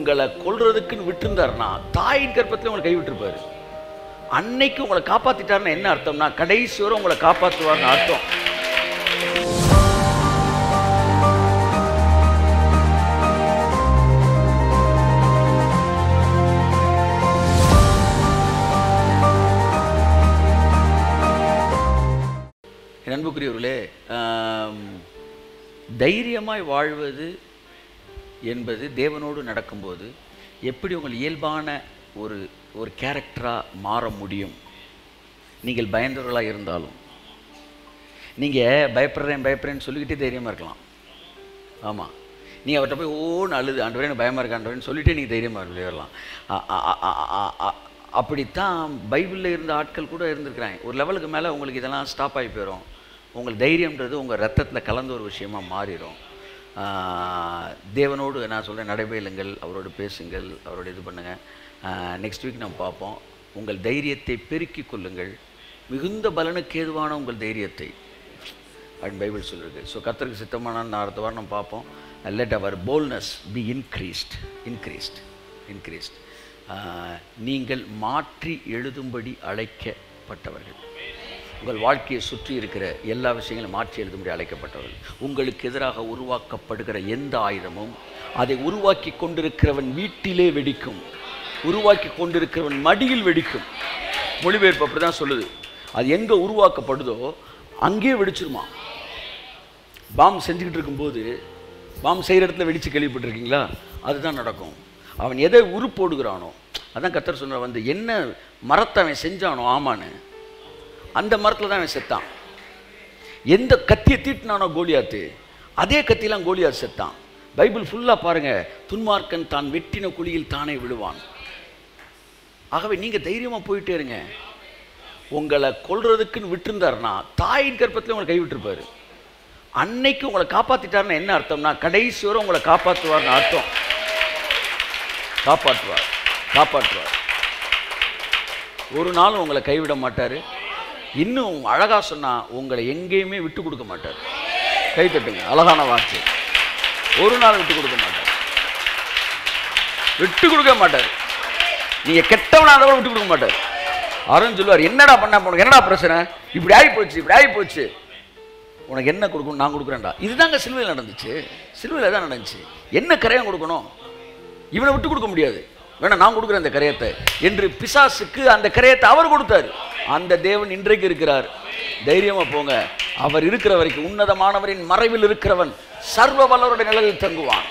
உங்களை கொல்றதுக்குன்னு விட்டுருந்தாருன்னா தாயின் கர்ப்பத்தில் உங்களை கைவிட்டிருப்பாரு. அன்னைக்கு உங்களை காப்பாத்திட்டாருன்னா என்ன அர்த்தம்னா கடைசி வரை உங்களை காப்பாற்றுவார்னு அர்த்தம். அன்புக்குரியவர்களே, தைரியமாய் வாழ்வது என்பது தேவனோடு நடக்கும்போது எப்படி உங்கள் இயல்பான ஒரு கேரக்டராக மாற முடியும். நீங்கள் பயந்தவர்களாக இருந்தாலும் நீங்கள் பயப்படுறேன்னு சொல்லிக்கிட்டே தைரியமாக இருக்கலாம். ஆமாம், நீ அவர்கிட்ட போய் ஓன்னு அழுது ஆண்டவரே எனக்கு பயமாக இருக்காண்டவரேன்னு சொல்லிவிட்டே நீங்கள் தைரியமாக விளையாடலாம். அப்படித்தான் பைபிளில் இருந்த ஆட்கள் கூட இருந்திருக்கிறாங்க. ஒரு லெவலுக்கு மேலே உங்களுக்கு இதெல்லாம் ஸ்டாப் ஆகி போயிடும். உங்கள் தைரியம்ன்றது உங்கள் ரத்தத்தில் கலந்த ஒரு விஷயமாக மாறிடும். தேவனோடு நான் சொல்கிறேன், நடைபெறுங்கள், அவரோடு பேசுங்கள், அவரோட இது பண்ணுங்கள். நெக்ஸ்ட் வீக் நம்ம பார்ப்போம். உங்கள் தைரியத்தை பெருக்கிக் கொள்ளுங்கள், மிகுந்த பலனுக்கு ஏதுவான உங்கள் தைரியத்தை அப்படின்னு பைபிள் சொல்லியிருக்கு. ஸோ கர்த்தருக்கு சித்தமான அடுத்த வாரம் நம்ம பார்ப்போம். Let our boldness be increased. நீங்கள் மாற்றி எழுதும்படி அழைக்கப்பட்டவர்கள். உங்கள் வாழ்க்கையை சுற்றி இருக்கிற எல்லா விஷயங்களும் மாற்றி எழுதும்படி அழைக்கப்பட்டவர்கள். உங்களுக்கு எதிராக உருவாக்கப்படுகிற எந்த ஆயுதமும் அதை உருவாக்கி கொண்டிருக்கிறவன் வீட்டிலே வெடிக்கும், உருவாக்கி கொண்டிருக்கிறவன் மடியில் வெடிக்கும். மொழிபெயர்ப்பு அப்படி தான் சொல்லுது. அது எங்கே உருவாக்கப்படுதோ அங்கேயே வெடிச்சிருமா. பாம் செஞ்சுக்கிட்டு இருக்கும்போது பாம் செய்கிற இடத்துல வெடித்து கேள்விப்பட்டிருக்கீங்களா? அதுதான் நடக்கும். அவன் எதை உருப்போடுகிறானோ அதான் கர்த்தர் சொன்னார், வந்து என்ன மரத்தை அவன் செஞ்சானோ ஆமான்னு அந்த மரத்தில் தான் அவன் செத்தான். எந்த கத்தியை தீட்டினானோ கோலியாத்து, அதே கத்தியெல்லாம் கோலியாத் செத்தான். பைபிள் ஃபுல்லாக பாருங்கள், துன்மார்க்கன் தான் வெட்டின குழியில் தானே விழுவான். ஆகவே நீங்கள் தைரியமாக போயிட்டே இருங்க. உங்களை கொல்றதுக்குன்னு விட்டுருந்தாருன்னா தாயின் கர்ப்பத்தில் உங்களை கைவிட்டிருப்பாரு. அன்னைக்கு உங்களை காப்பாற்றிட்டாருன்னா என்ன அர்த்தம்னா கடைசி வரை உங்களை காப்பாற்றுவார்னு அர்த்தம். காப்பாற்றுவார். ஒரு நாளும் உங்களை கைவிட மாட்டார். இன்னும் அழகாக சொன்னால் உங்களை எங்கேயுமே விட்டு கொடுக்க மாட்டார். கை தட்டுங்க, அழகான வார்த்தை. ஒரு நாள் விட்டு கொடுக்க மாட்டார். நீங்கள் கெட்டவனாக இருந்தாலும் விட்டு கொடுக்க மாட்டார். அருண் சொல்லுவார், என்னடா பண்ண போனோம், என்னடா பிரச்சனை, இப்படி ஆகி போச்சு, உனக்கு என்ன கொடுக்கணும், நான் கொடுக்குறேன்டா. இதுதாங்க சிலுவையில் நடந்துச்சு. சிலுவையில் தான் நடந்துச்சு. என்ன கரையம் கொடுக்கணும், இவனை விட்டு கொடுக்க முடியாது, வேணா நான் கொடுக்குறேன் அந்த கரையத்தை என்று பிசாசுக்கு அந்த கரையத்தை அவர் கொடுத்தாரு. அந்த தேவன் இன்றைக்கு இருக்கிறார். தைரியமா போங்க. அவர் இருக்கிற வரைக்கும் உன்னதமானவரின் மறைவில் இருக்கிறவன் சர்வ வல்லவருடைய நிழலில் தங்குவான்.